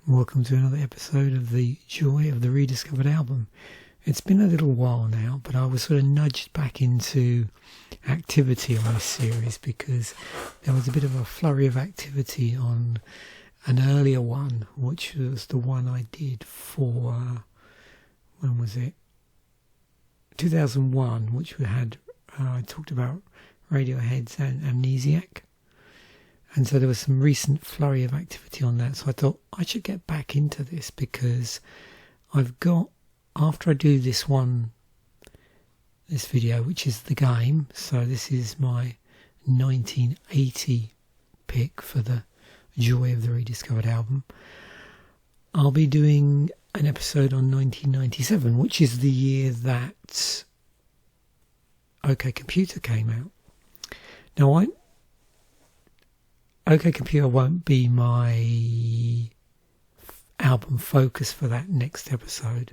Welcome to another episode of the Joy of the Rediscovered album. It's been a little while now, but I was sort of nudged back into activity on this series because there was a bit of a flurry of activity on an earlier one, which was the one I did for, when was it? 2001, which we had, I talked about Radiohead's and Amnesiac. And so there was some recent flurry of activity on that. So I thought I should get back into this because I've got, after I do this video, which is the game. So this is my 1980 pick for the Joy of the Rediscovered album. I'll be doing an episode on 1997, which is the year that OK Computer came out. Now OK Computer won't be my album focus for that next episode.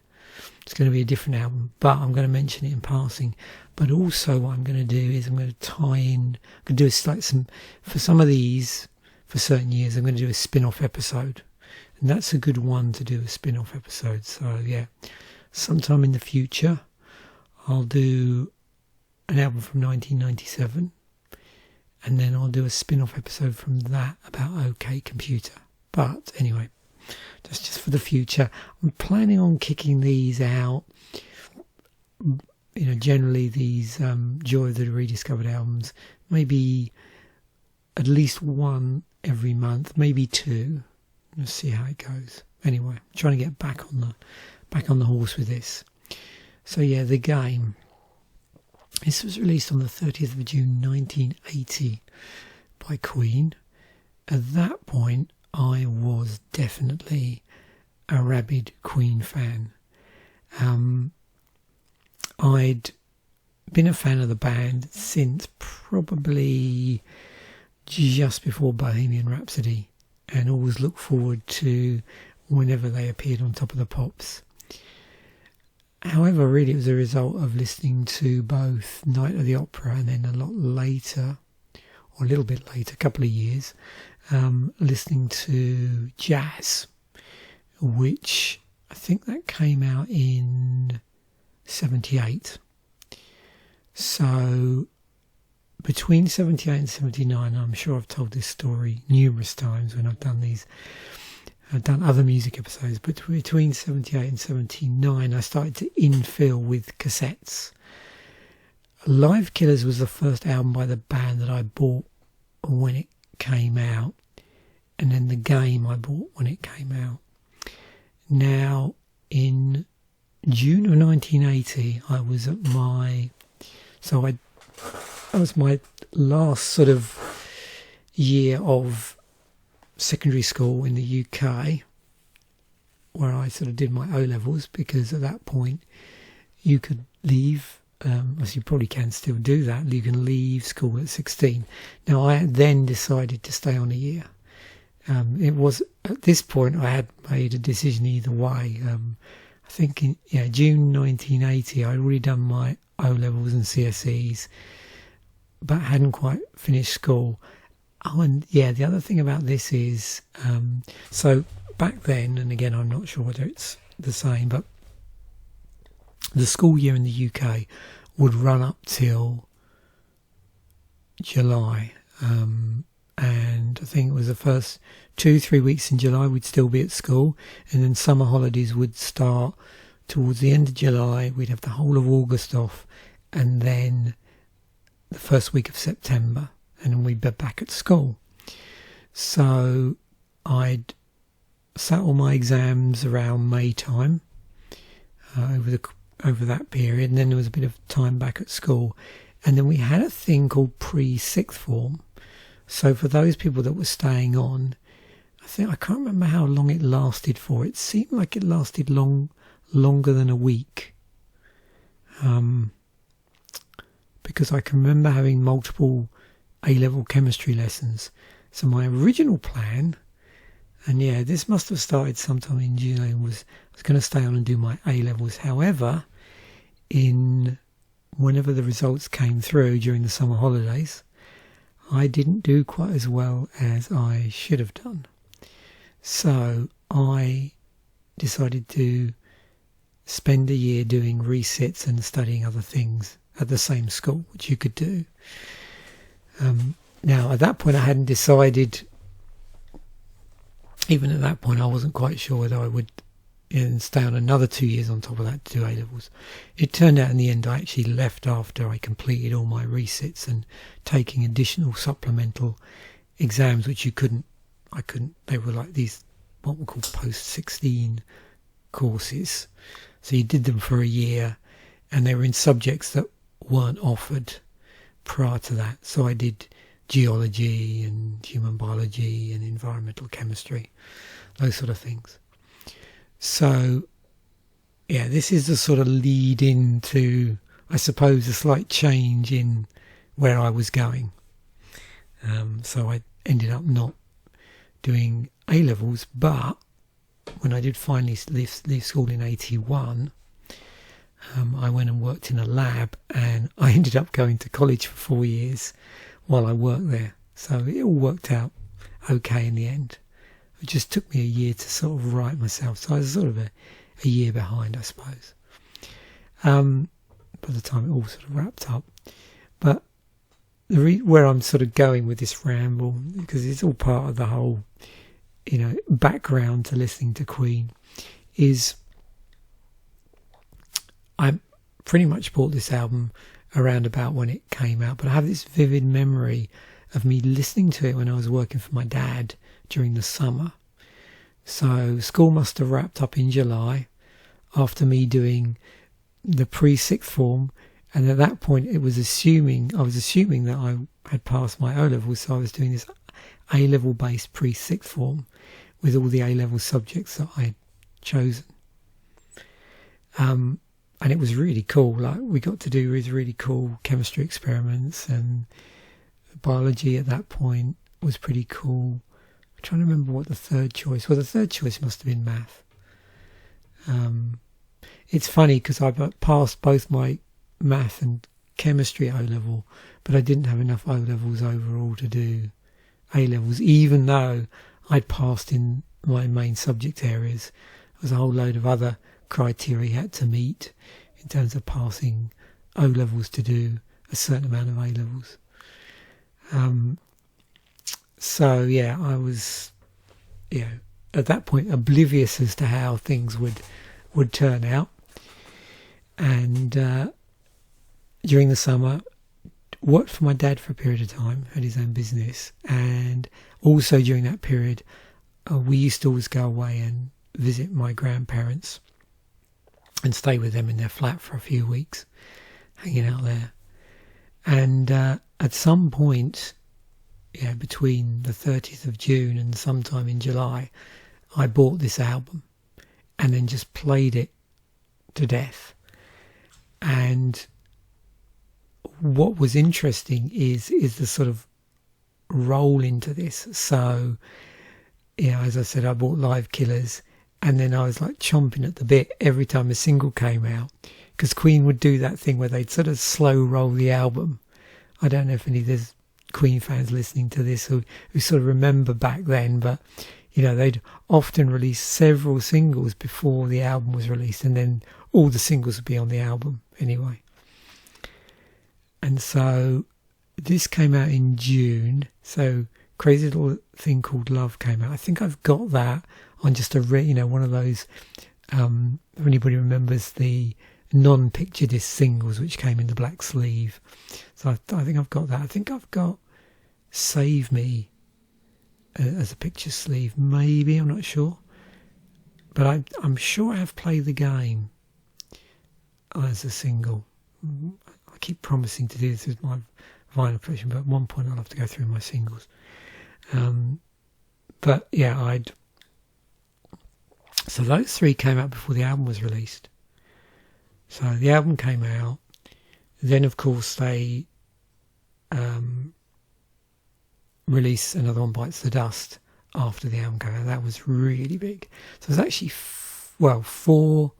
It's going to be a different album, but I'm going to mention it in passing. But also what I'm going to do is I'm going to tie in, I'm going to do like for some of these, for certain years, I'm going to do a spin-off episode. And that's a good one to do, a spin-off episode. So yeah, sometime in the future, I'll do an album from 1997. And then I'll do a spin-off episode from that about OK Computer. But anyway, that's just for the future. I'm planning on kicking these out. Generally these Joy of the Rediscovered albums, maybe at least one every month, maybe two. Let's see how it goes. Anyway, I'm trying to get back on the horse with this. So yeah, the game. This was released on the 30th of June 1980 by Queen. At that point, I was definitely a rabid Queen fan. I'd been a fan of the band since probably just before Bohemian Rhapsody, and always looked forward to whenever they appeared on Top of the Pops. However, really it was a result of listening to both Night of the Opera and then a lot later, or a little bit later, a couple of years, listening to jazz, which I think that came out in 78. So between 78 and 79, I'm sure I've told this story numerous times when I've done these. I've done other music episodes, but between 78 and 79, I started to infill with cassettes. Live Killers was the first album by the band that I bought when it came out, and then The Game I bought when it came out. Now, in June of 1980, I was at that was my last sort of year of secondary school in the UK, where I sort of did my O-levels, because at that point you could leave, as you probably can still do that, you can leave school at 16. Now I then decided to stay on a year. It was at this point I had made a decision either way. I think in June 1980 I'd already done my O-levels and CSEs, but hadn't quite finished school. Oh, and yeah, the other thing about this is, so back then, and again, I'm not sure whether it's the same, but the school year in the UK would run up till July. And I think it was the first 2-3 weeks in July we'd still be at school, and then summer holidays would start towards the end of July. We'd have the whole of August off, and then the first week of September. And then we'd be back at school. So I'd sat all my exams around May time over that period, and then there was a bit of time back at school. And then we had a thing called pre-sixth form. So for those people that were staying on, I can't remember how long it lasted for. It seemed like it lasted longer than a week. Because I can remember having multiple A-level chemistry lessons. So my original plan, and yeah, this must have started sometime in June, I was going to stay on and do my A-levels. However, whenever the results came through during the summer holidays, I didn't do quite as well as I should have done. So I decided to spend a year doing resits and studying other things at the same school, which you could do. Now, at that point, I hadn't decided. Even at that point, I wasn't quite sure whether I would stay on another 2 years on top of that to do A-levels. It turned out in the end I actually left after I completed all my resits and taking additional supplemental exams, which I couldn't, they were like these, what we call post-16 courses. So you did them for a year, and they were in subjects that weren't offered prior to that. So I did geology and human biology and environmental chemistry, those sort of things. So, yeah, this is the sort of lead into, I suppose, a slight change in where I was going. So I ended up not doing A-levels, but when I did finally leave school in 81, I went and worked in a lab, and I ended up going to college for 4 years while I worked there. So it all worked out okay in the end. It just took me a year to sort of write myself. So I was sort of a year behind, I suppose, by the time it all sort of wrapped up. But where I'm sort of going with this ramble, because it's all part of the whole, background to listening to Queen, is I pretty much bought this album around about when it came out, but I have this vivid memory of me listening to it when I was working for my dad during the summer. So school must have wrapped up in July after me doing the pre-sixth form, and at that point I was assuming that I had passed my O-levels, so I was doing this A-level based pre-sixth form with all the A-level subjects that I had chosen. And it was really cool. Like, we got to do these really cool chemistry experiments, and biology at that point was pretty cool. I'm trying to remember what the third choice. Well, the third choice must have been math. It's funny because I passed both my math and chemistry at O-level, but I didn't have enough O-levels overall to do A-levels, even though I'd passed in my main subject areas. There was a whole load of other criteria you had to meet in terms of passing O-levels to do a certain amount of A-levels. So yeah, I was, at that point oblivious as to how things would turn out. And during the summer, worked for my dad for a period of time, had his own business, and also during that period, we used to always go away and visit my grandparents and stay with them in their flat for a few weeks, hanging out there. And at some point, between the 30th of June and sometime in July, I bought this album and then just played it to death. And what was interesting is the sort of roll into this. So, as I said, I bought Live Killers, and then I was like chomping at the bit every time a single came out, because Queen would do that thing where they'd sort of slow roll the album. I don't know if any of there's Queen fans listening to this who sort of remember back then, but they'd often release several singles before the album was released, and then all the singles would be on the album anyway. And so this came out in June, so Crazy Little Thing Called Love came out. I think I've got that on just a one of those, if anybody remembers the non-picture disc singles which came in the black sleeve. So I think I've got that. I think I've got Save Me as a picture sleeve, maybe, I'm not sure. But I'm sure I have Play the Game as a single. I keep promising to do this with my vinyl collection, but at one point I'll have to go through my singles. But yeah, so those three came out before the album was released. So the album came out, then of course they released another one, Bites the Dust, after the album came out. That was really big. So there's actually 4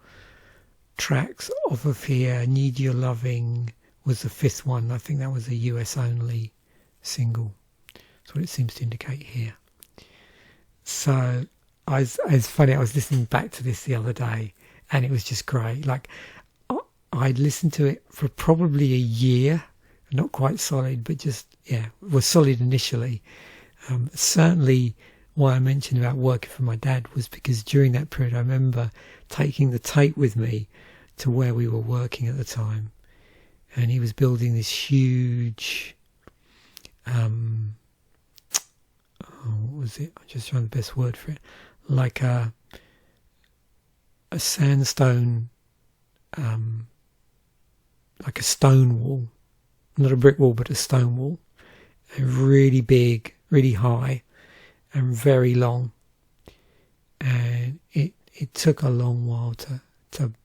tracks off of here. Need Your Loving was the 5th one. I think that was a US only single. That's what it seems to indicate here. So it's funny. I was listening back to this the other day, and it was just great. Like I'd listened to it for probably a year, not quite solid, but just was solid initially. Certainly, why I mentioned about working for my dad was because during that period, I remember taking the tape with me to where we were working at the time, and he was building this huge. What was it? I'm just trying the best word for it. Like a sandstone, like a stone wall, not a brick wall, but a stone wall, and really big, really high, and very long. And it took a long while to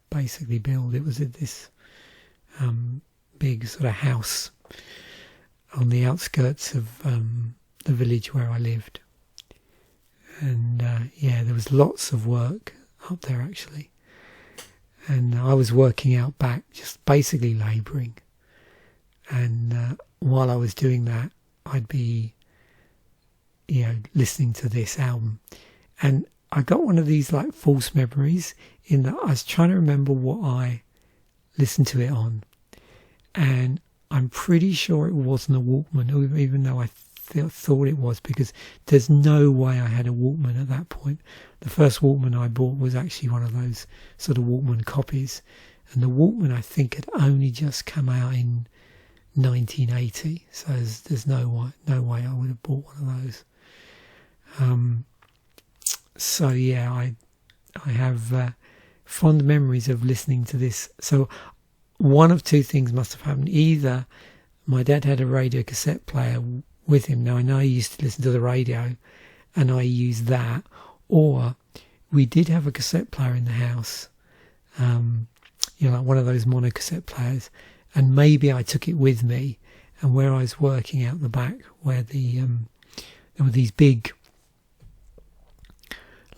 basically build. It was this big sort of house on the outskirts of the village where I lived, and there was lots of work up there actually, and I was working out back, just basically labouring, and while I was doing that, I'd be listening to this album, and I got one of these like false memories in that I was trying to remember what I listened to it on, and I'm pretty sure it wasn't a Walkman, even though I thought it was, because there's no way I had a Walkman at that point. The first Walkman I bought was actually one of those sort of Walkman copies, and the Walkman I think had only just come out in 1980, so there's no way I would have bought one of those. I have fond memories of listening to this. So one of two things must have happened. Either my dad had a radio cassette player with him. Now I know he used to listen to the radio, and I used that. Or we did have a cassette player in the house, like one of those mono cassette players, and maybe I took it with me. And where I was working out the back, where there were these big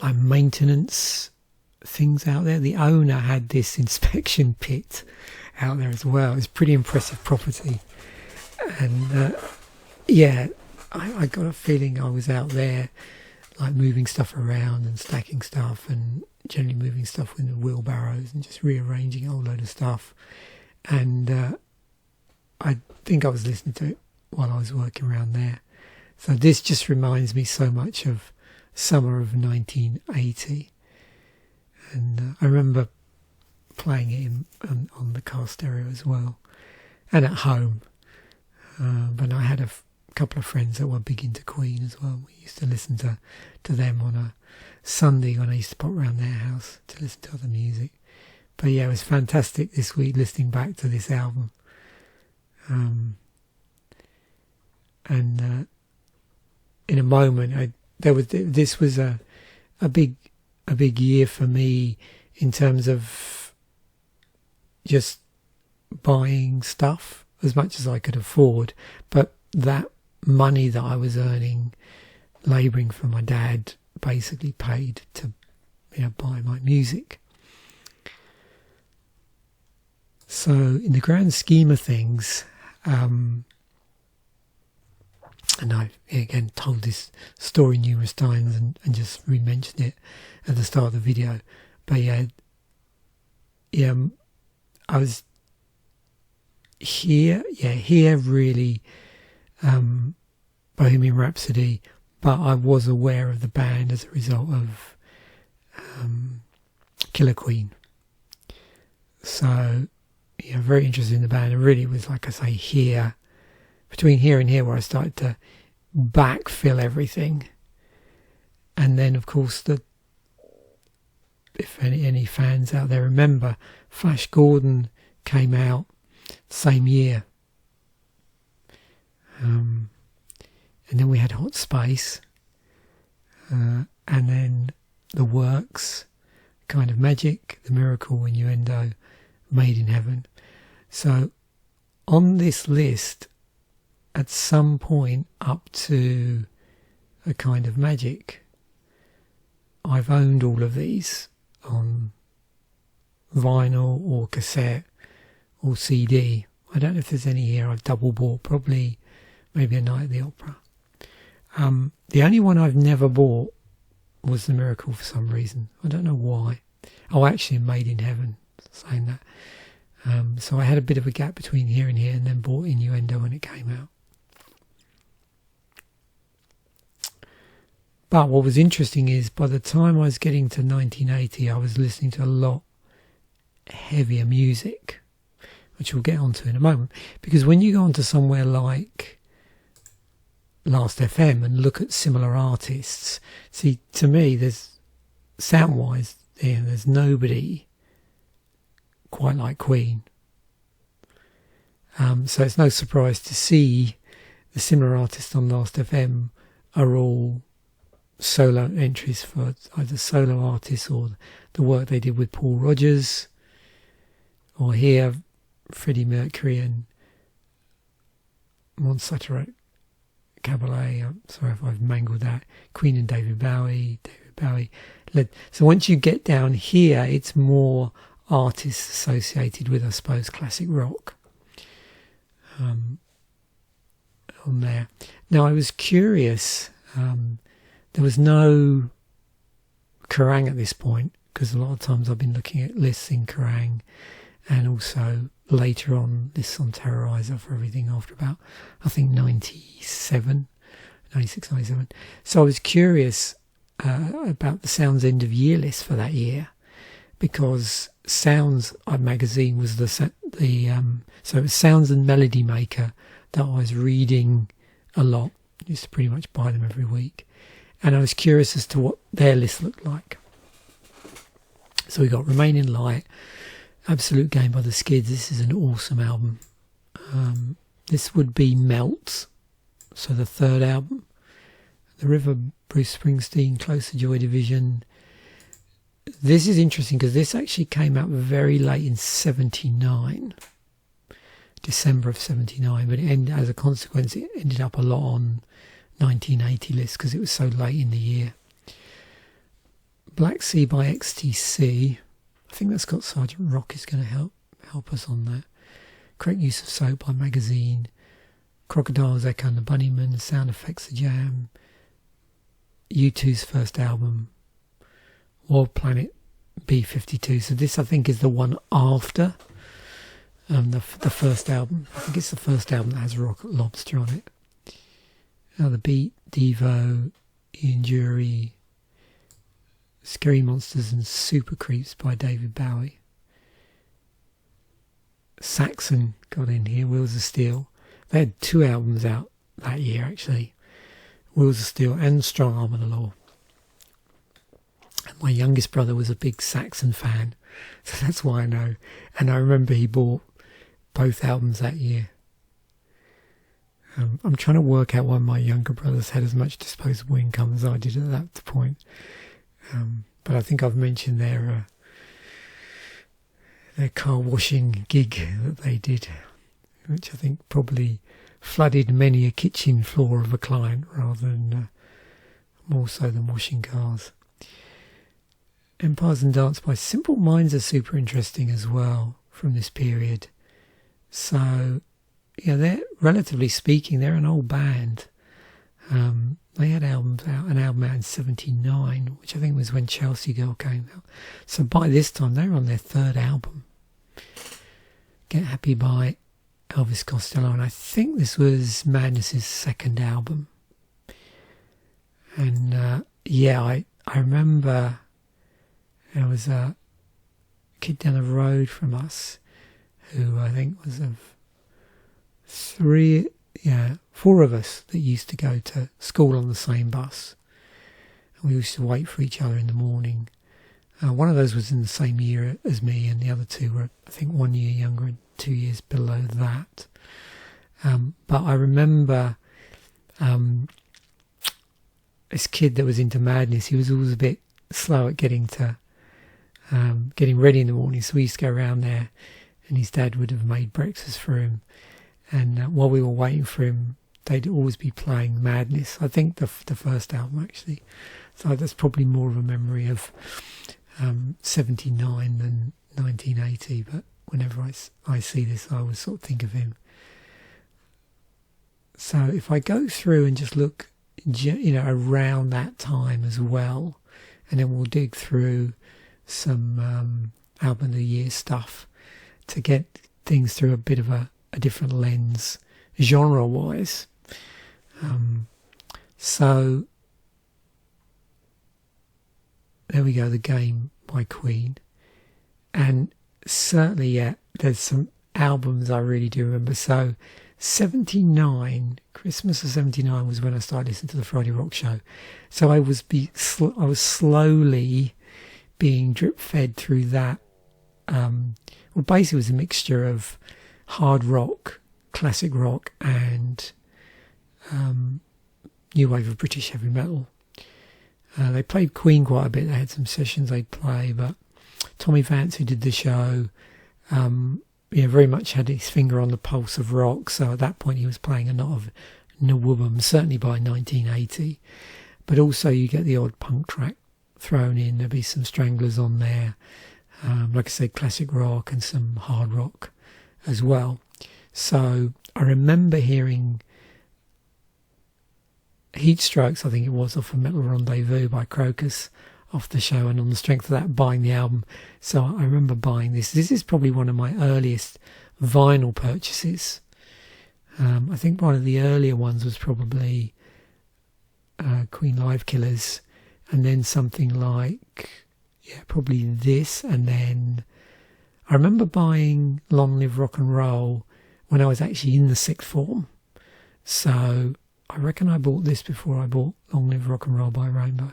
like maintenance things out there. The owner had this inspection pit out there as well. It's pretty impressive property, and I got a feeling I was out there like moving stuff around and stacking stuff, and generally moving stuff with wheelbarrows and just rearranging a whole load of stuff. And I think I was listening to it while I was working around there. So this just reminds me so much of summer of 1980, and I remember playing it on the car stereo as well, and at home. But I had a couple of friends that were big into Queen as well. We used to listen to them on a Sunday when I used to pop around their house to listen to other music. But yeah, it was fantastic this week listening back to this album. In a moment, this was a big year for me in terms of just buying stuff as much as I could afford, but that money that I was earning labouring for my dad basically paid to buy my music. So in the grand scheme of things, and I've again told this story numerous times and just re-mentioned it at the start of the video, but I was here really, Bohemian Rhapsody, but I was aware of the band as a result of Killer Queen. So very interested in the band, and really was, like I say, between here and here where I started to backfill everything. And then of course if any fans out there remember, Flash Gordon came out the same year, and then we had Hot Space, and then The Works, Kind of Magic, The Miracle, Innuendo, Made in Heaven. So on this list, at some point up to A Kind of Magic, I've owned all of these on vinyl or cassette or CD. I don't know if there's any here I've double bought, probably maybe A Night at the Opera. The only one I've never bought was the miracle for some reason. I don't know why. Oh, actually, Made in Heaven, saying that. So I had a bit of a gap between here and here, and then bought Innuendo when it came out. But what was interesting is by the time I was getting to 1980, I was listening to a lot heavier music, which we'll get onto in a moment. Because when you go onto somewhere like Last FM and look at similar artists, see, to me, there's sound-wise, there's nobody quite like Queen. So it's no surprise to see the similar artists on Last FM are all solo entries for either solo artists or the work they did with Paul Rodgers, or here Freddie Mercury and Montserrat Caballé. I'm sorry if I've mangled that. Queen and David Bowie. So once you get down here, it's more artists associated with, I suppose, classic rock on there. Now, I was curious. There was no Kerrang at this point, because a lot of times I've been looking at lists in Kerrang, and also later on lists on Terrorizer for everything after about, I think, 96, 97. So I was curious about the Sounds End of Year list for that year, because Sounds magazine was so it was Sounds and Melody Maker that I was reading a lot. I used to pretty much buy them every week. And I was curious as to what their list looked like. So we got Remain in Light, Absolute Game by the Skids. This is an awesome album. This would be Melt, so the third album. The River, Bruce Springsteen, Closer Joy Division. This is interesting because this actually came out very late in 79, December of 79, but as a consequence it ended up a lot on 1980 list because it was so late in the year. Black Sea by XTC. I think that's got Sergeant Rock is going to help us on that. Correct Use of Soap by Magazine. Crocodiles, Echo and the Bunnymen. Sound Effects, The Jam. U2's first album. World Planet B-52. So this, I think, is the one after the first album. I think it's the first album that has Rocket Lobster on it. The Beat, Devo, Ian Jury, Scary Monsters and Super Creeps by David Bowie. Saxon got in here, Wheels of Steel. They had 2 albums out that year, actually. Wheels of Steel and Strong Arm of the Law. And my youngest brother was a big Saxon fan, so that's why I know. And I remember he bought both albums that year. I'm trying to work out why my younger brothers had as much disposable income as I did at that point. But I think I've mentioned their car washing gig that they did, which I think probably flooded many a kitchen floor of a client rather than more so than washing cars. Empires and Dance by Simple Minds are super interesting as well from this period. So, yeah, they're, relatively speaking, they're an old band. They had an album out in 79, which I think was when Chelsea Girl came out. So by this time, they were on their 3rd album. Get Happy by Elvis Costello, and I think this was Madness's 2nd album. And I remember there was a kid down the road from us who I think was of 4 of us that used to go to school on the same bus. And we used to wait for each other in the morning. One of those was in the same year as me, and the other 2 were, I think, 1 year younger and 2 years below that. But I remember this kid that was into Madness. He was always a bit slow at getting ready in the morning, so we used to go around there, and his dad would have made breakfast for him. And while we were waiting for him, they'd always be playing Madness. I think the first album, actually. So that's probably more of a memory of 79 than 1980. But whenever I see this, I always sort of think of him. So if I go through and just look, around that time as well, and then we'll dig through some album of the year stuff to get things through a bit of a different lens, genre-wise. So there we go, The Game by Queen. And certainly, yeah, there's some albums I really do remember. So 79, Christmas of 79 was when I started listening to the Friday Rock Show. So I was slowly being drip fed through that. Well, basically it was a mixture of hard rock, classic rock, and new wave of British heavy metal. They played Queen quite a bit. They had some sessions they'd play, but Tommy Vance, who did the show, very much had his finger on the pulse of rock. So at that point, he was playing a lot of Nawubum, certainly by 1980. But also, you get the odd punk track thrown in. There'll be some Stranglers on there, like I said, classic rock and some hard rock as well. So I remember hearing Heat Strokes, I think it was, off of Metal Rendezvous by Crocus off the show, and on the strength of that, buying the album. So I remember buying this. This is probably one of my earliest vinyl purchases. I think one of the earlier ones was probably Queen Live Killers, and then something like, probably this, and then I remember buying Long Live Rock and Roll when I was actually in the sixth form. So I reckon I bought this before I bought Long Live Rock and Roll by Rainbow.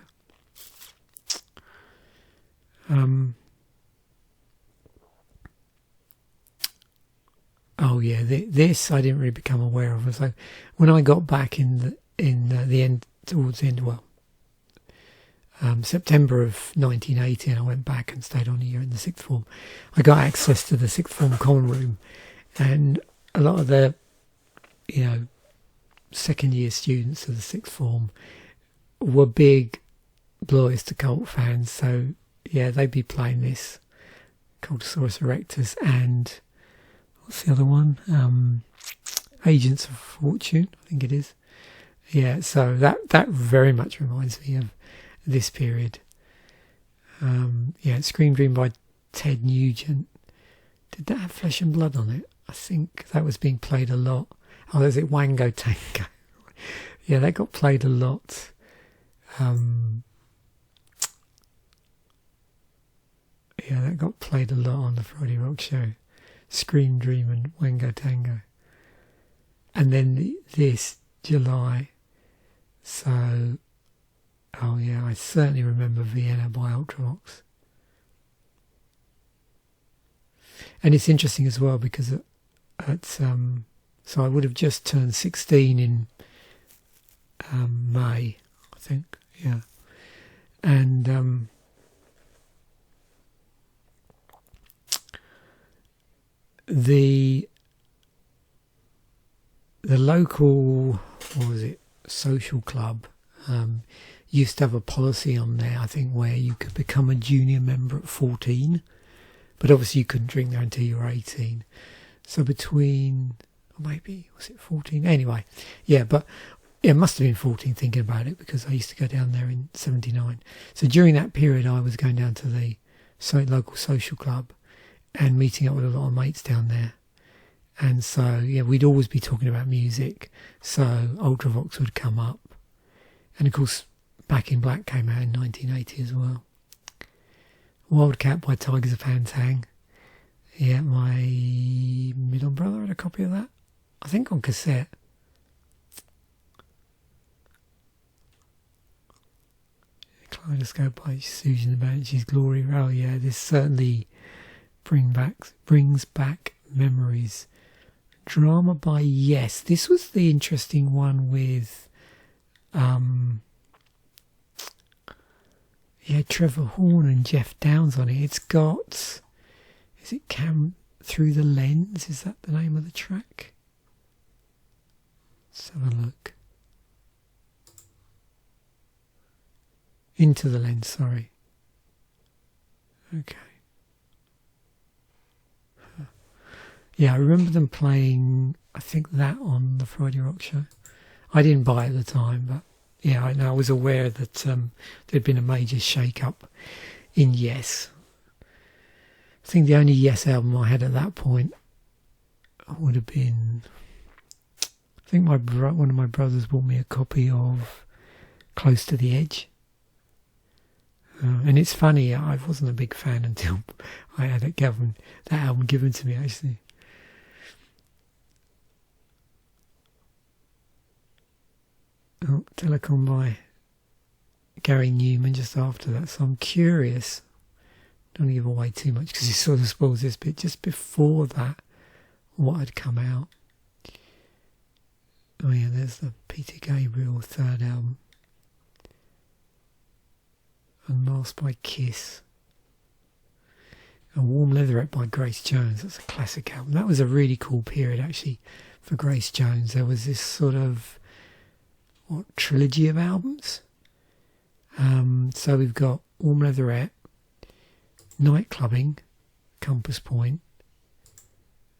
This I didn't really become aware of. So when I got back in the end, towards the end, September of 1980, and I went back and stayed on a year in the sixth form, I got access to the sixth form common room, and a lot of the, second year students of the sixth form were big Blue Oyster Cult fans. So yeah, they'd be playing this, Cultosaurus Erectus, and what's the other one? Agents of Fortune, I think it is. Yeah, so that very much reminds me of this period. Scream Dream by Ted Nugent. Did that have Flesh and Blood on it? I think that was being played a lot. Oh, there's it, Wango Tango. Yeah, that got played a lot. That got played a lot on the Friday Rock Show. Scream Dream and Wango Tango. And then this July. So, I certainly remember Vienna by Ultravox. And it's interesting as well because so I would have just turned 16 in May, I think, yeah. And the local, what was it, social club used to have a policy on there, I think, where you could become a junior member at 14, but obviously you couldn't drink there until you were 18. So between, or maybe, was it 14? Anyway, but it must have been 14 thinking about it, because I used to go down there in 79. So during that period, I was going down to the local social club and meeting up with a lot of mates down there. And so, we'd always be talking about music. So Ultravox would come up. And of course, Back in Black came out in 1980 as well. Wildcat by Tigers of Pantang. Yeah, my middle brother had a copy of that, I think on cassette. Kaleidoscope by Susan the Banshees, Glory. Oh yeah, this certainly brings back memories. Drama by Yes. This was the interesting one with Trevor Horn and Jeff Downes on it. It's got, is it Cam Through the Lens? Is that the name of the track? Let's have a look. Into the Lens, sorry. Okay. Yeah, I remember them playing, I think, that on the Friday Rock Show. I didn't buy it at the time, but yeah, I was aware that there'd been a major shake-up in Yes. I think the only Yes album I had at that point would have been, I think one of my brothers bought me a copy of Close to the Edge. And it's funny, I wasn't a big fan until I had that album given to me, actually. Oh, Telecom by Gary Newman just after that. So I'm curious, don't give away too much because it sort of spoils this bit, just before that, what had come out. Oh yeah, there's the Peter Gabriel third album. Unmasked by Kiss. A Warm Leatherette by Grace Jones. That's a classic album. That was a really cool period actually for Grace Jones. There was this sort of trilogy of albums. So we've got Warm Leatherette, Night Clubbing, Compass Point,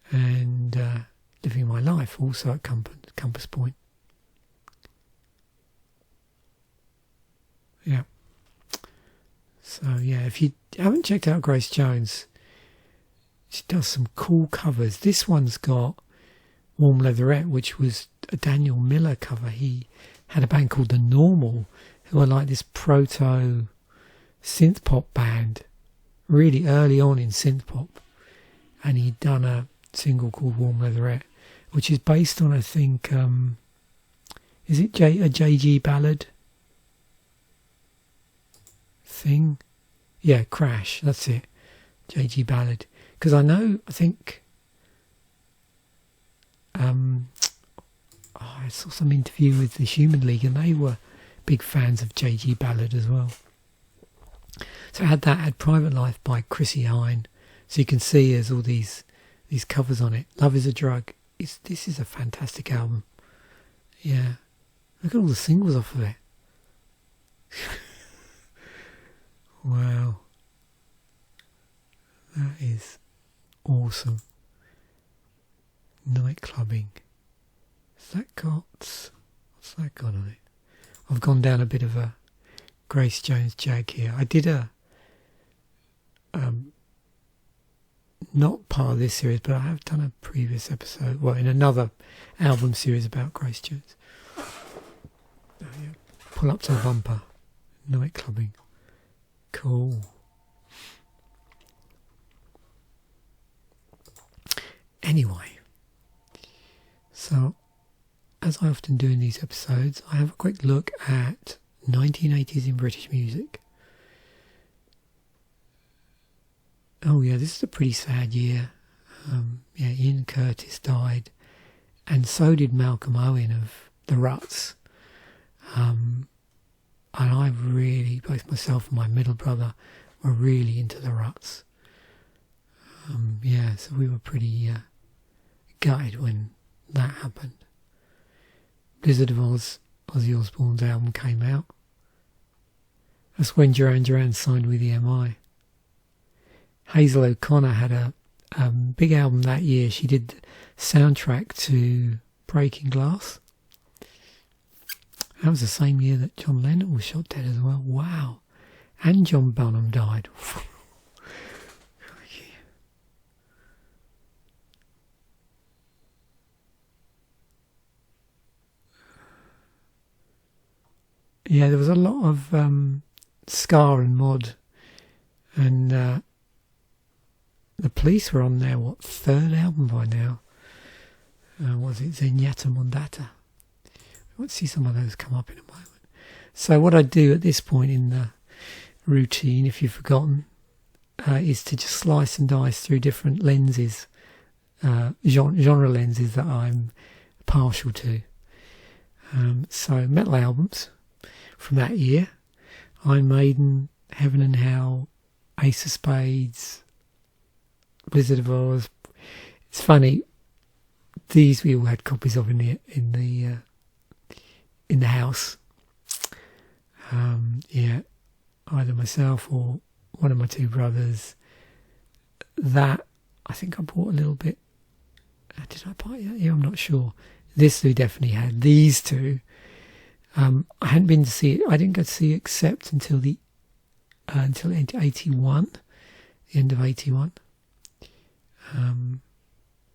and Living My Life also at Compass Point. Yeah. So yeah, if you haven't checked out Grace Jones, she does some cool covers. This one's got Warm Leatherette, which was a Daniel Miller cover. He had a band called The Normal, who are like this proto synth pop band, really early on in synth pop, and he'd done a single called Warm Leatherette, which is based on, I think, is it a JG ballad thing? Yeah, Crash, that's it, JG ballad. Because I think I saw some interview with the Human League and they were big fans of JG Ballard as well. So I had Private Life by Chrissy Hine. So you can see there's all these covers on it. Love is a Drug. This is a fantastic album. Yeah. Look at all the singles off of it. Wow. That is awesome. Night Clubbing. What's that got on it? I've gone down a bit of a Grace Jones jag here. I did a not part of this series, but I have done a previous episode, well, in another album series about Grace Jones. Oh, yeah. Pull Up to the Bumper. Night Clubbing. Cool. Anyway, so as I often do in these episodes, I have a quick look at 1980s in British music. Oh yeah, this is a pretty sad year. Yeah, Ian Curtis died, and so did Malcolm Owen of the Ruts. And I really, both myself and my middle brother, were really into the Ruts. Yeah, so we were pretty gutted when that happened. Blizzard of Oz, Ozzy Osbourne's album came out. That's when Duran Duran signed with EMI. Hazel O'Connor had a big album that year. She did the soundtrack to Breaking Glass. That was the same year that John Lennon was shot dead as well. Wow. And John Bonham died. Yeah, there was a lot of ska and mod, and the Police were on their third album by now. Was it Zenyatta Mondata? Let's see some of those come up in a moment. So what I do at this point in the routine, if you've forgotten, is to just slice and dice through different lenses, genre lenses that I'm partial to. So metal albums from that year: Iron Maiden, Heaven and Hell, Ace of Spades, Blizzard of Oz. It's funny, these we all had copies of in the house. Yeah, either myself or one of my two brothers. That I think I bought a little bit. Did I buy it? Yeah, I'm not sure. This we definitely had. These two. I hadn't been to see it. I didn't go to see it except until 81, the end of 81. And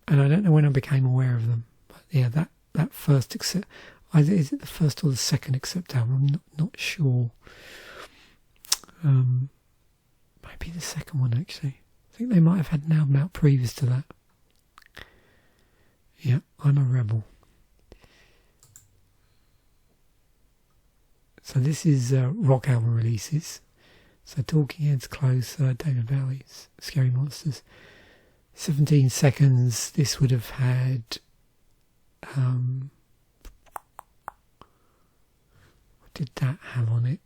I don't know when I became aware of them. But yeah, that first Accept, either is it the first or the second Accept album? I'm not sure. Maybe the second one actually. I think they might have had an album out previous to that. Yeah, I'm a Rebel. So this is rock album releases. So Talking Heads, Close, David Bowie's Scary Monsters. 17 Seconds, this would have had... what did that have on it?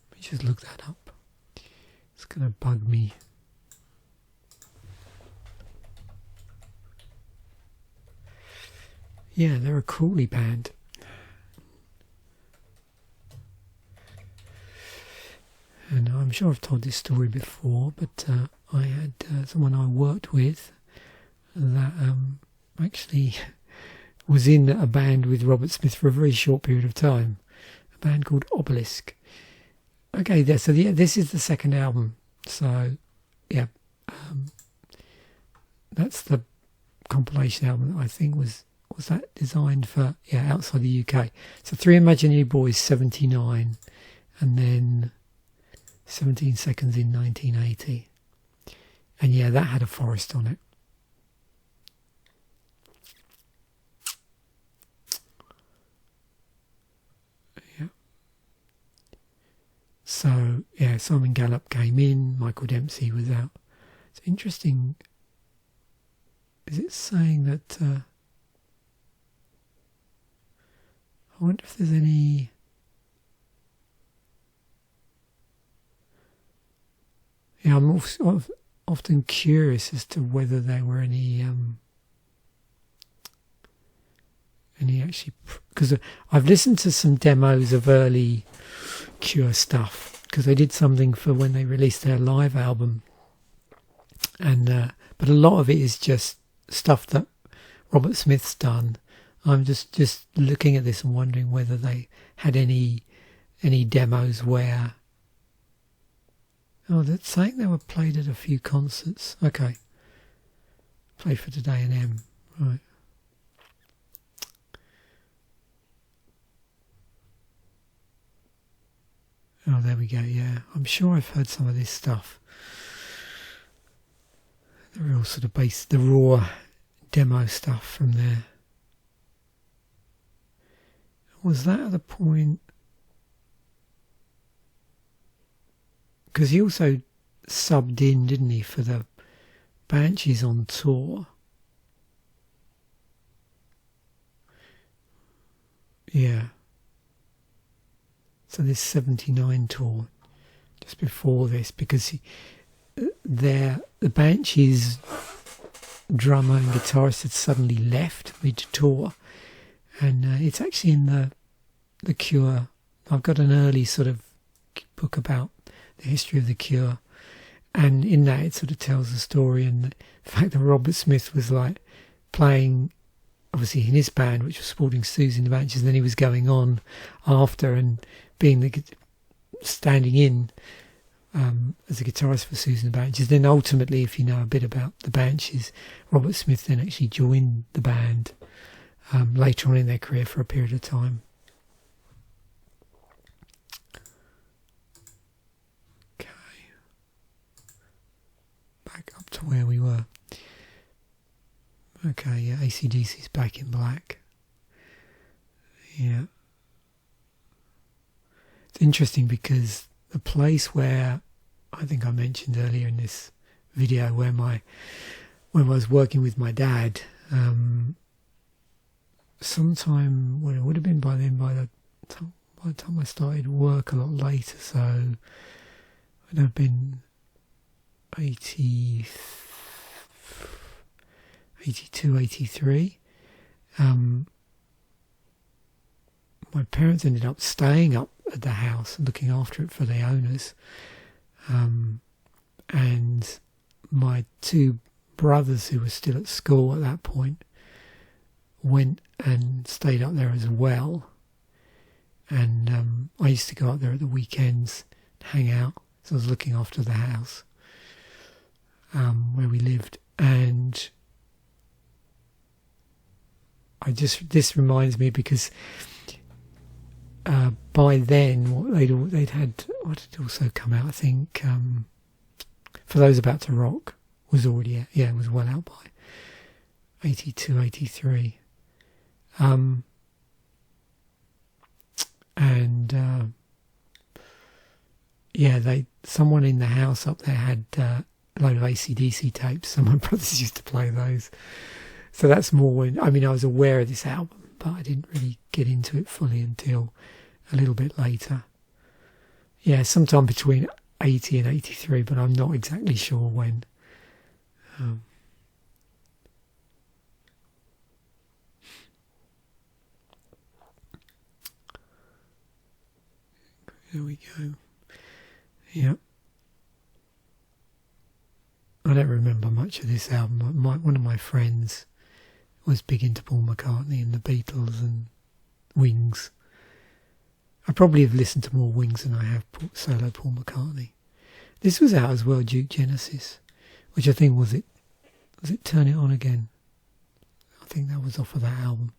Let me just look that up. It's going to bug me. Yeah, they're a Crawley band. And I'm sure I've told this story before, but I had someone I worked with that actually was in a band with Robert Smith for a very short period of time. A band called Obelisk. Okay, so yeah, this is the second album. So, yeah, that's the compilation album that I think was that designed for, outside the UK. So Three Imaginary Boys, 79, and then 17 Seconds in 1980. And yeah, that had a forest on it. Yeah. So, yeah, Simon Gallup came in, Michael Dempsey was out. It's interesting. Is it saying that... I wonder if there's any... Yeah, I'm often curious as to whether there were any actually... Because I've listened to some demos of early Cure stuff, because they did something for when they released their live album. And but a lot of it is just stuff that Robert Smith's done. I'm just looking at this and wondering whether they had any demos where... Oh, that's saying they were played at a few concerts. Okay. Played for Today and M. Right. Oh, there we go, yeah. I'm sure I've heard some of this stuff. The real sort of the raw demo stuff from there. Was that at the point... Because he also subbed in, didn't he, for the Banshees on tour. Yeah. So this 79 tour, just before this, because the Banshees drummer and guitarist had suddenly left mid-tour. And it's actually in the Cure. I've got an early sort of book about the history of the Cure, and in that it sort of tells the story and the fact that Robert Smith was like playing, obviously in his band, which was supporting Susie and the Banshees, and then he was going on after and being standing in as a guitarist for Susie and the Banshees. Then ultimately, if you know a bit about the Banshees, Robert Smith then actually joined the band later on in their career for a period of time. Okay. Back up to where we were. Okay, yeah, AC/DC's Back in Black. Yeah. It's interesting because the place where, I think I mentioned earlier in this video, when I was working with my dad, sometime, well, it would have been by the time I started work a lot later, so it would have been 82, 83. My parents ended up staying up at the house and looking after it for the owners. And my two brothers, who were still at school at that point, went and stayed up there as well. And I used to go up there at the weekends and hang out. So I was looking after the house where we lived. And this reminds me, because by then they'd had, what had also come out, I think, For Those About to Rock was already out. Yeah, it was well out by 82, 83. Someone in the house up there had a load of AC/DC tapes, so my brothers used to play those. So that's more when, I was aware of this album, but I didn't really get into it fully until a little bit later. Yeah, sometime between 80 and 83, but I'm not exactly sure when. There we go. Yep. I don't remember much of this album. One of my friends was big into Paul McCartney and the Beatles and Wings. I probably have listened to more Wings than I have solo Paul McCartney. This was out as well, Duke Genesis, which I think was it Turn It On Again? I think that was off of that album.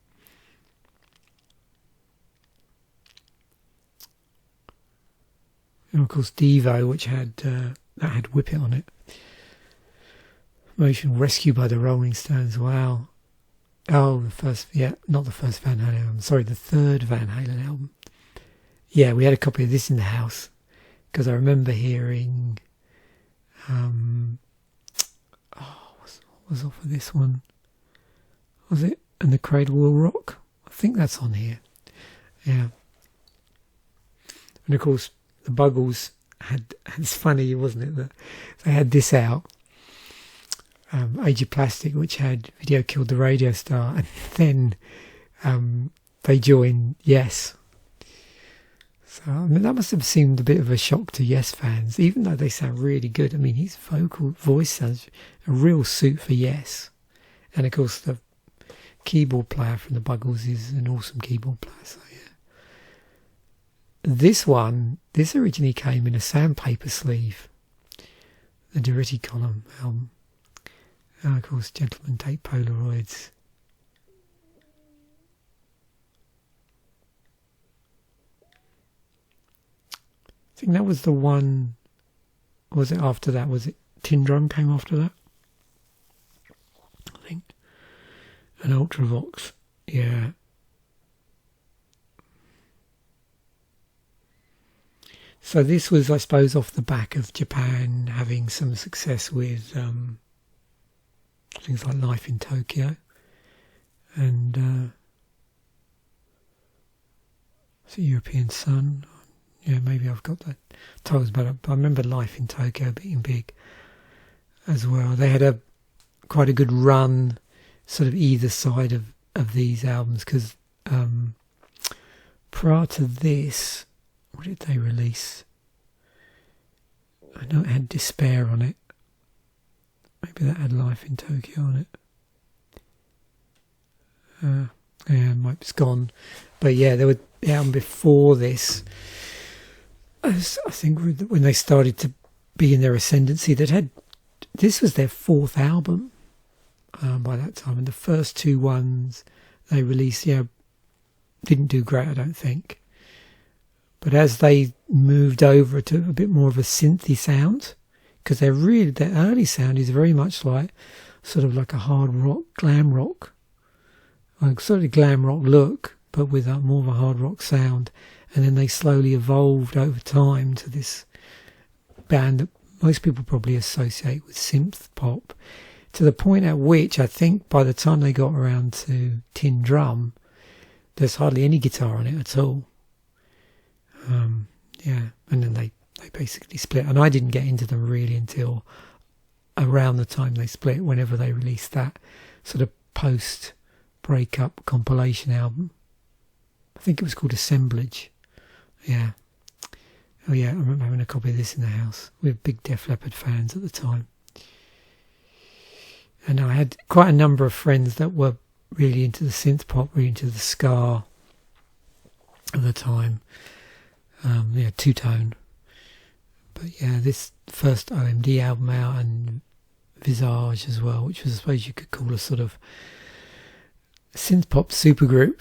And of course Devo, which had that had Whip It on it. Emotional Rescue by the Rolling Stones. Wow. Oh, not the first Van Halen album. Sorry, the third Van Halen album. Yeah, we had a copy of this in the house because I remember hearing. What was off of this one? Was it And the Cradle Will Rock? I think that's on here. Yeah. And of course, the Buggles had. It's funny, wasn't it, that they had this out. Age of Plastic, which had Video Killed the Radio Star, and then they joined Yes. So that must have seemed a bit of a shock to Yes fans, even though they sound really good. His voice sounds a real suit for Yes, and of course the keyboard player from the Buggles is an awesome keyboard player. So yeah, this originally came in a sandpaper sleeve, the Duretti Column album. And of course, Gentlemen Take Polaroids. I think that was the one. Was it after that? Was it Tin Drum came after that? I think. And Ultravox. Yeah. So this was, I suppose, off the back of Japan having some success with things like Life in Tokyo, and is it European Sun? Yeah, maybe I've got the titles, but I remember Life in Tokyo being big as well. They had quite a good run, sort of either side of these albums, because prior to this, what did they release? I know it had Despair on it. Maybe that had Life in Tokyo on it. Yeah, it's gone. But yeah, there were the album before this. I think when they started to be in their ascendancy, this was their fourth album by that time, and the first two ones they released, didn't do great, I don't think. But as they moved over to a bit more of a synthy sound, because their early sound is very much like sort of like a hard rock, glam rock, like sort of glam rock look, but with more of a hard rock sound. And then they slowly evolved over time to this band that most people probably associate with synth pop, to the point at which I think by the time they got around to Tin Drum, there's hardly any guitar on it at all. And then they basically split, and I didn't get into them really until around the time they split, whenever they released that sort of post-breakup compilation album. I think it was called Assemblage. Yeah. Oh yeah, I remember having a copy of this in the house. We were big Def Leppard fans at the time. And I had quite a number of friends that were really into the synth pop, really into the ska at the time. Two-tone. But yeah, this first OMD album out, and Visage as well, which was, I suppose you could call a sort of synth pop supergroup.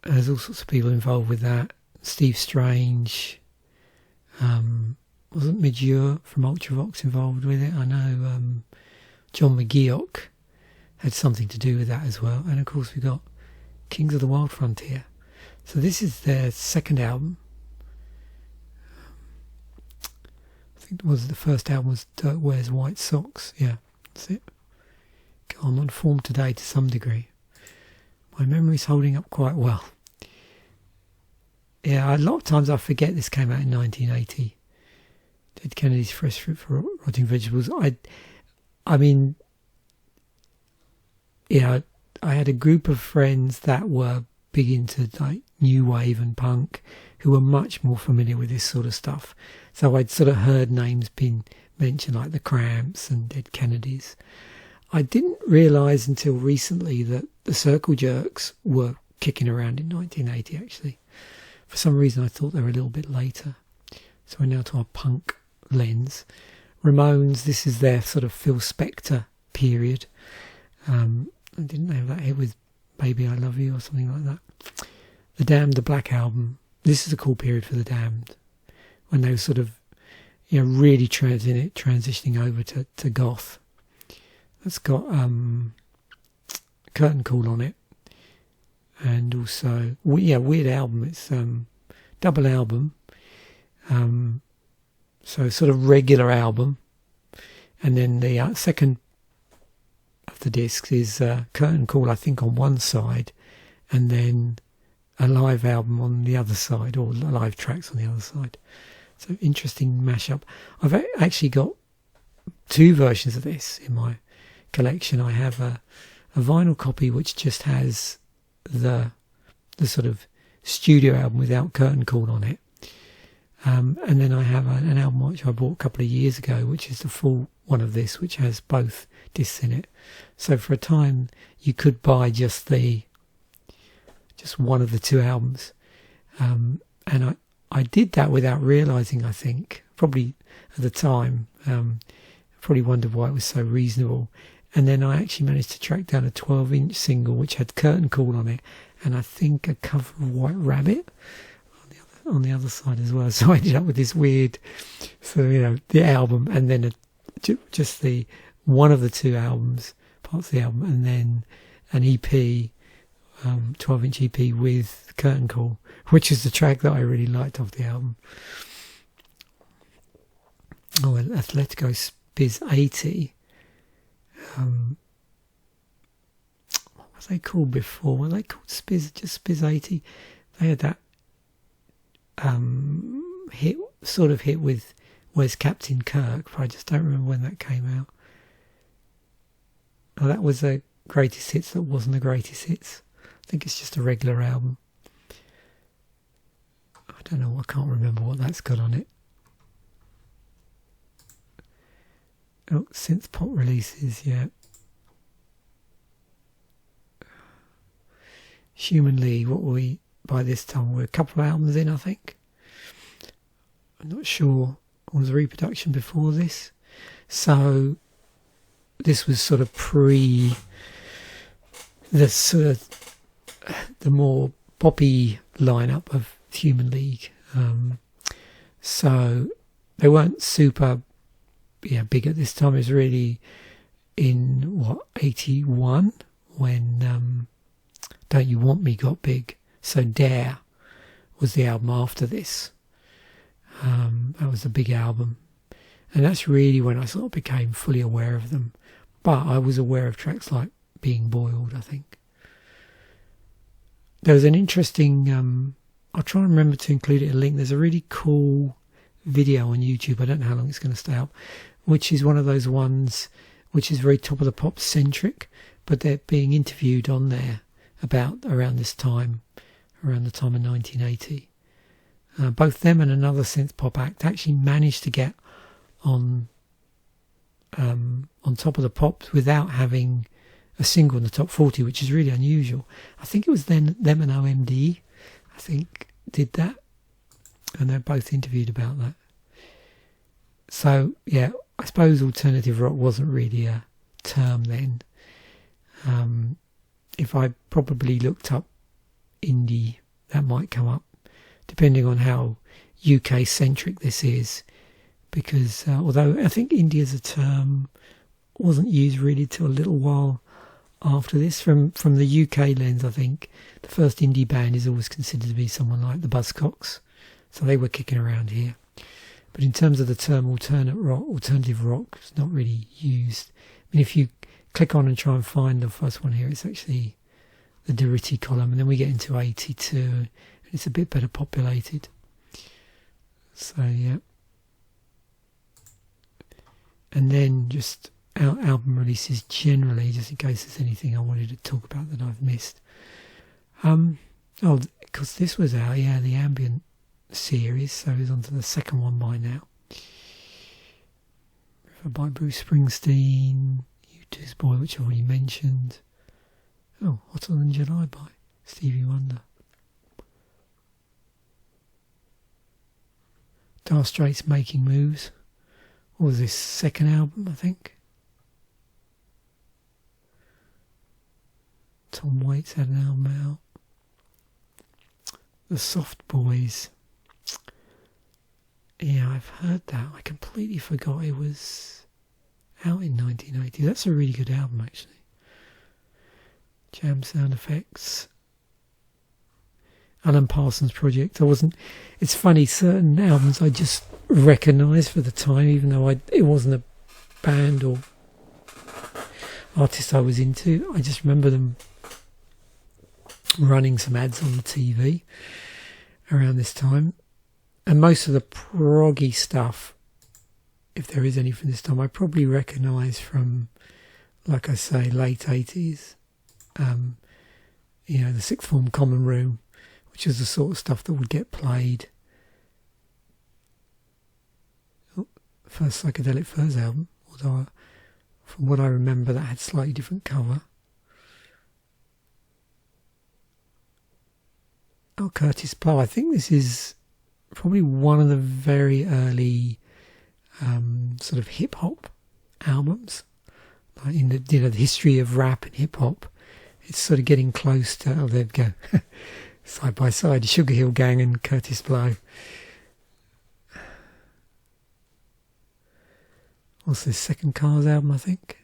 There's all sorts of people involved with that. Steve Strange, wasn't Midure from Ultravox involved with it? I know John McGeoch had something to do with that as well. And of course we got Kings of the Wild Frontier. So this is their second album. I think it was the first album was Dirt Wears White Socks. Yeah, that's it. I'm on form today to some degree. My memory's holding up quite well. Yeah, a lot of times I forget this came out in 1980. Dead Kennedy's Fresh Fruit for Rotting Vegetables. I mean, yeah, I had a group of friends that were big into like new wave and punk who were much more familiar with this sort of stuff. So I'd sort of heard names being mentioned like the Cramps and Dead Kennedys. I didn't realise until recently that the Circle Jerks were kicking around in 1980 actually. For some reason I thought they were a little bit later. So we're now to our punk lens. Ramones, this is their sort of Phil Spector period. Didn't they have that hit with Baby I Love You or something like that? The Damned, the Black Album. This is a cool period for the Damned, when they were sort of, really transitioning over to goth. It's got Curtain Call on it, and also weird album. It's double album, so sort of regular album, and then the second of the discs is Curtain Call, I think, on one side, and then a live album on the other side, or live tracks on the other side. So interesting mashup. I've actually got two versions of this in my collection. I have a vinyl copy which just has the sort of studio album without Curtain Call on it, and then I have an album which I bought a couple of years ago, which is the full one of this, which has both discs in it. So for a time you could buy just one of the two albums, and I did that without realising, I think, probably at the time, probably wondered why it was so reasonable. And then I actually managed to track down a 12-inch single which had Curtain Call on it, and I think a cover of White Rabbit on the other side as well. So I ended up with this weird, the album, and then just the one of the two albums, parts of the album, and then an EP, 12-inch EP with Curtain Call, which is the track that I really liked off the album. Oh, Athletico Spiz 80. What was they called before? Were they called Spiz, just Spiz 80? They had that hit with Where's Captain Kirk, but I just don't remember when that came out. Oh, that was a greatest hits that wasn't a greatest hits. I think it's just a regular album. I don't know, I can't remember what that's got on it. Oh, synth pop releases, yeah. Human League, what were we by this time? We're a couple of albums in, I think. I'm not sure. It was a reproduction before this. So this was sort of pre the more poppy lineup of Human League. So they weren't super big at this time. It was really in 81 when Don't You Want Me got big. So Dare was the album after this. That was a big album, and that's really when I sort of became fully aware of them. But I was aware of tracks like Being Boiled, I think. There was an interesting, I'll try and remember to include it in a link. There's a really cool video on YouTube, I don't know how long it's going to stay up, which is one of those ones which is very Top of the Pop centric, but they're being interviewed on there about around the time of 1980. Both them and another synth pop act actually managed to get on on top of the pops without having a single in the top 40, which is really unusual. I think it was then them and OMD, I think, did that, and they're both interviewed about that. So yeah, I suppose alternative rock wasn't really a term then. If I probably looked up indie, that might come up, depending on how UK centric this is, because although I think indie as a term wasn't used really till a little while after this, from the UK lens, I think the first indie band is always considered to be someone like the Buzzcocks, so they were kicking around here. But in terms of the term alternative rock, it's not really used. I mean, if you click on and try and find the first one here, it's actually the Derrity column, and then we get into 82, and it's a bit better populated. So yeah. And then just our album releases generally, just in case there's anything I wanted to talk about that I've missed. Because this was the ambient series, so it's on to the second one by now. By Bruce Springsteen, U2's Boy, which I've already mentioned. Oh, Hotter Than July by Stevie Wonder. Dire Straits, Making Moves. What was this, second album, I think? Tom Waits had an album out. The Soft Boys. Yeah, I've heard that. I completely forgot it was out in 1980. That's a really good album, actually. Jam Sound Effects. Alan Parsons Project. It's funny, certain albums I just recognised for the time, even though it wasn't a band or artist I was into. I just remember them running some ads on the TV around this time. And most of the proggy stuff, if there is any from this time, I probably recognise from, like I say, late 80s. The Sixth Form Common Room, which is the sort of stuff that would get played. First Psychedelic Furs album, although from what I remember that had slightly different cover. Oh, Curtis Blow. I think this is probably one of the very early sort of hip hop albums, like in the history of rap and hip hop. It's sort of getting close to. Oh, there we go. Side by Side, Sugar Hill Gang and Curtis Blow. What's this, Second Cars album, I think?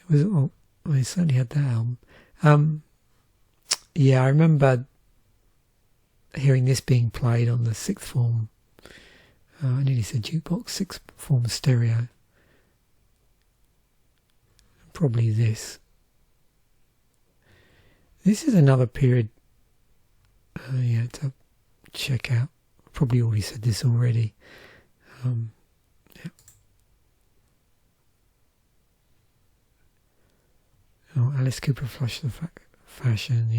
It was. He certainly had that album. Yeah, I remember hearing this being played on the Sixth Form. I nearly said jukebox, Sixth Form stereo. Probably this. This is another period. To check out. Probably already said this already. Yeah. Oh, Alice Cooper, Flush the Fashion.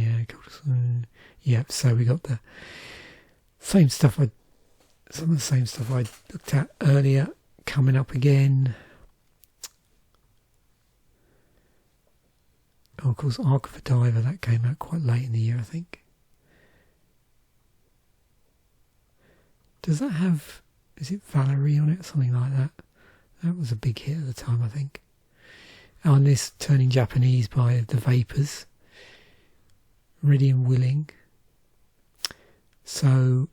Yeah. So we got the same stuff. Some of the same stuff I looked at earlier coming up again. Oh, of course, Arc of a Diver, that came out quite late in the year, I think. Does that have, is it Valerie on it? Something like that. That was a big hit at the time, I think. Oh, and this, Turning Japanese by The Vapors. Ready and Willing. So,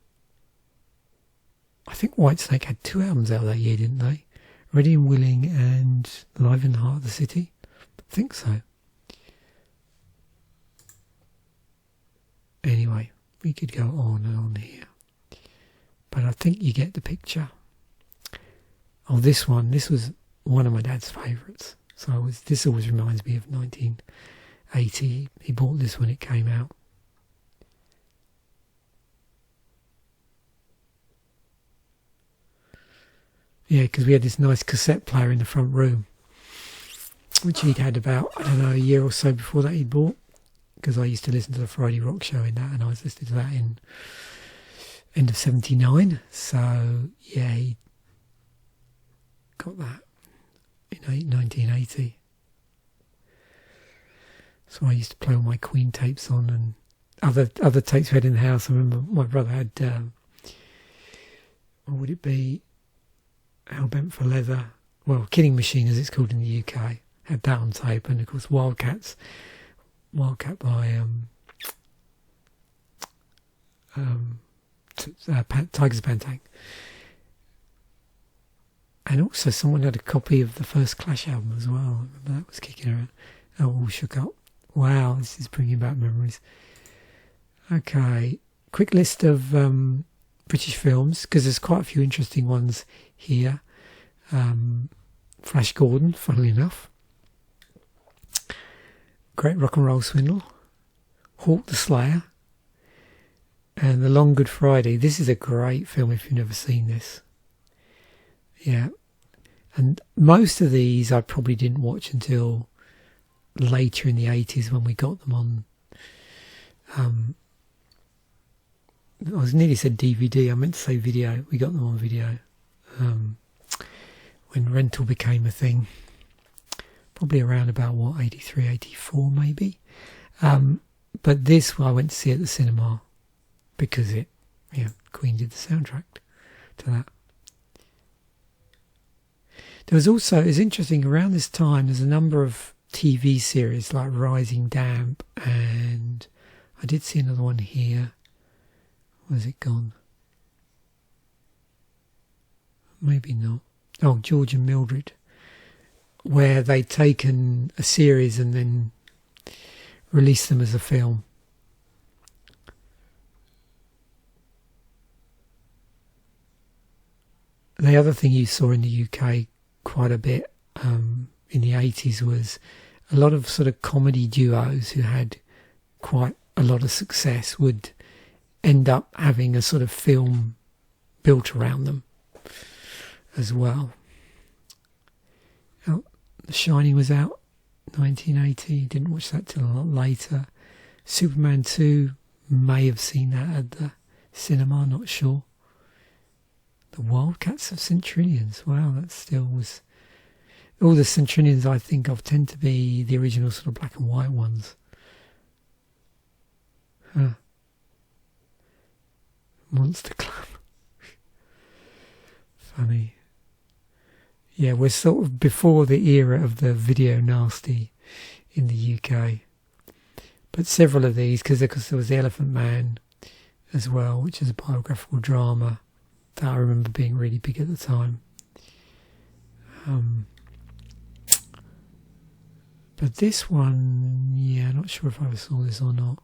I think Whitesnake had 2 albums out that year, didn't they? Ready and Willing and Live in the Heart of the City. I think so. Anyway, we could go on and on here. But I think you get the picture. Oh, this was one of my dad's favourites. So this always reminds me of 1980. He bought this when it came out. Yeah, because we had this nice cassette player in the front room, which he'd had about, a year or so before that he'd bought. Because I used to listen to the Friday Rock Show in that, and I was listening to that in end of 79. So, yeah, he got that. 1980. So I used to play all my Queen tapes on, and other tapes we had in the house. I remember my brother had, what would it be? Hellbent for Leather. Well, Killing Machine as it's called in the UK. Had that on tape, and of course Wildcat by Tigers Pantang. And also someone had a copy of the first Clash album as well. I remember that was kicking around. Oh, all shook up. Wow, this is bringing back memories. Okay, quick list of British films, because there's quite a few interesting ones here. Flash Gordon, funnily enough. Great Rock and Roll Swindle. Hawk the Slayer. And The Long Good Friday. This is a great film if you've never seen this. Yeah. And most of these I probably didn't watch until later in the 80s when we got them on. I was nearly said DVD. I meant to say video. We got them on video when rental became a thing. Probably around about, 83, 84 maybe. But this I went to see at the cinema because Queen did the soundtrack to that. There was also, it's interesting, around this time there's a number of TV series like Rising Damp, and I did see another one here. Where's it gone? Maybe not. Oh, George and Mildred, where they'd taken a series and then released them as a film. The other thing you saw in the UK quite a bit in the 80s was a lot of sort of comedy duos who had quite a lot of success would end up having a sort of film built around them as well. Oh, The Shining was out 1980. Didn't watch that till a lot later. Superman 2, may have seen that at the cinema, not sure. The Wildcats of Centurions. Wow, that still was... All the Centurions I think of tend to be the original sort of black and white ones. Huh. Monster Club. Funny. Yeah, we're sort of before the era of the video nasty in the UK. But several of these, because there was The Elephant Man as well, which is a biographical drama that I remember being really big at the time. But this one, I'm not sure if I ever saw this or not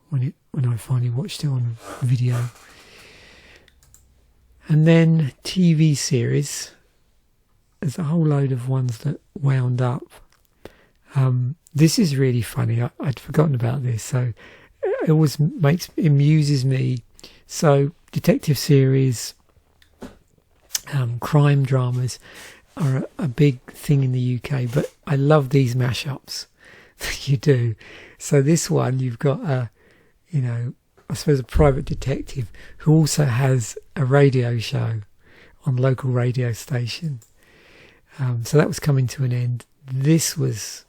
when I finally watched it on video. And then TV series. There's a whole load of ones that wound up. This is really funny. I'd forgotten about this, so it always amuses me. So detective series, crime dramas are a big thing in the UK, but I love these mashups that you do. So this one, you've got I suppose a private detective who also has a radio show on local radio station. So that was coming to an end. This was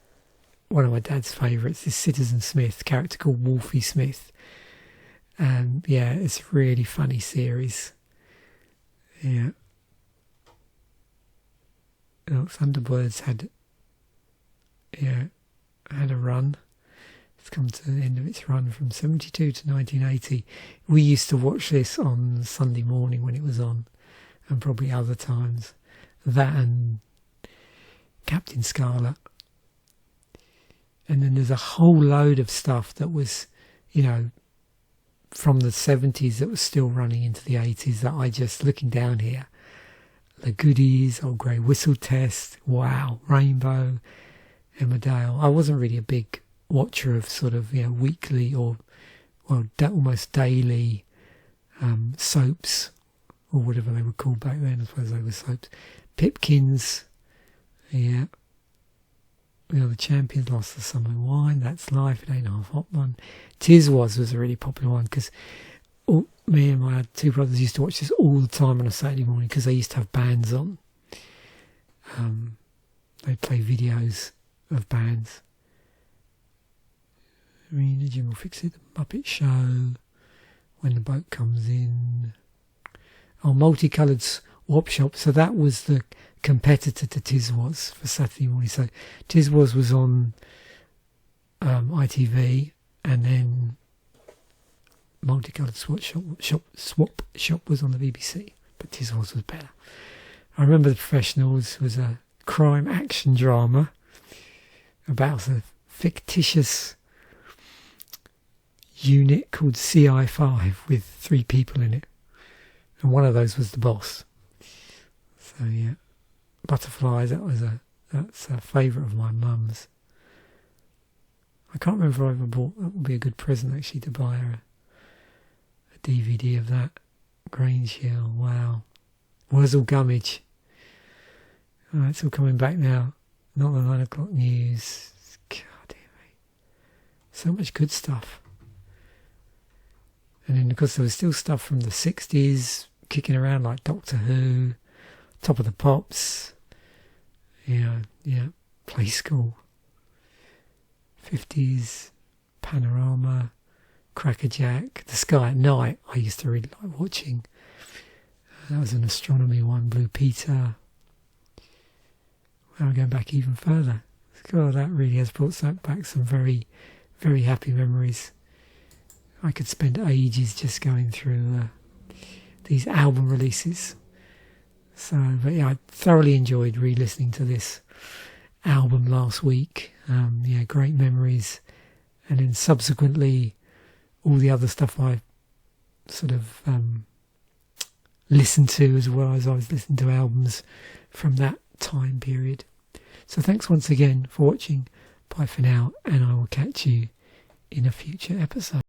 one of my dad's favourites, this Citizen Smith character called Wolfie Smith. It's a really funny series. Yeah. Thunderbirds had a run. It's come to the end of its run from 72 to 1980. We used to watch this on Sunday morning when it was on, and probably other times. That and Captain Scarlet. And then there's a whole load of stuff that was, from the 70s that was still running into the 80s that I just, looking down here, The Goodies, Old Grey Whistle Test, wow, Rainbow, Emmerdale. I wasn't really a big watcher of sort of, weekly or, almost daily soaps, or whatever they were called back then. I suppose they were soaps. Pipkins, yeah. The Champions, Lost the Summer Wine, That's Life, It Ain't Half Hot One. Tis was a really popular one because me and my two brothers used to watch this all the time on a Saturday morning because they used to have bands on. They'd play videos of bands. Jim will fix it. The Muppet Show. When the Boat Comes In. Oh, Multicoloured Swap Shop. So that was the competitor to Tiswas for Saturday morning. So Tiswas was on ITV, and then Multicoloured Swap Shop was on the BBC, but Tiswas was better. I remember The Professionals was a crime action drama about a fictitious unit called CI5 with 3 people in it, and one of those was the boss. So yeah, Butterflies, that's a favourite of my mum's. I can't remember if I ever bought. That would be a good present actually, to buy her a DVD of that. Grange Hill, wow. Wurzel Gummidge. Oh, it's all coming back now. Not the 9 o'clock news. God dear me. So much good stuff. And then, of course, there was still stuff from the 60s kicking around, like Doctor Who, Top of the Pops, yeah, Play School, 50s, Panorama, Crackerjack, The Sky at Night, I used to really like watching. That was an astronomy one, Blue Peter. Well, I'm going back even further. God, that really has brought back some very, very happy memories. I could spend ages just going through these album releases. So, but yeah, I thoroughly enjoyed re-listening to this album last week. Yeah, great memories. And then subsequently, all the other stuff I sort of listened to as well as I was listening to albums from that time period. So thanks once again for watching. Bye for now, and I will catch you in a future episode.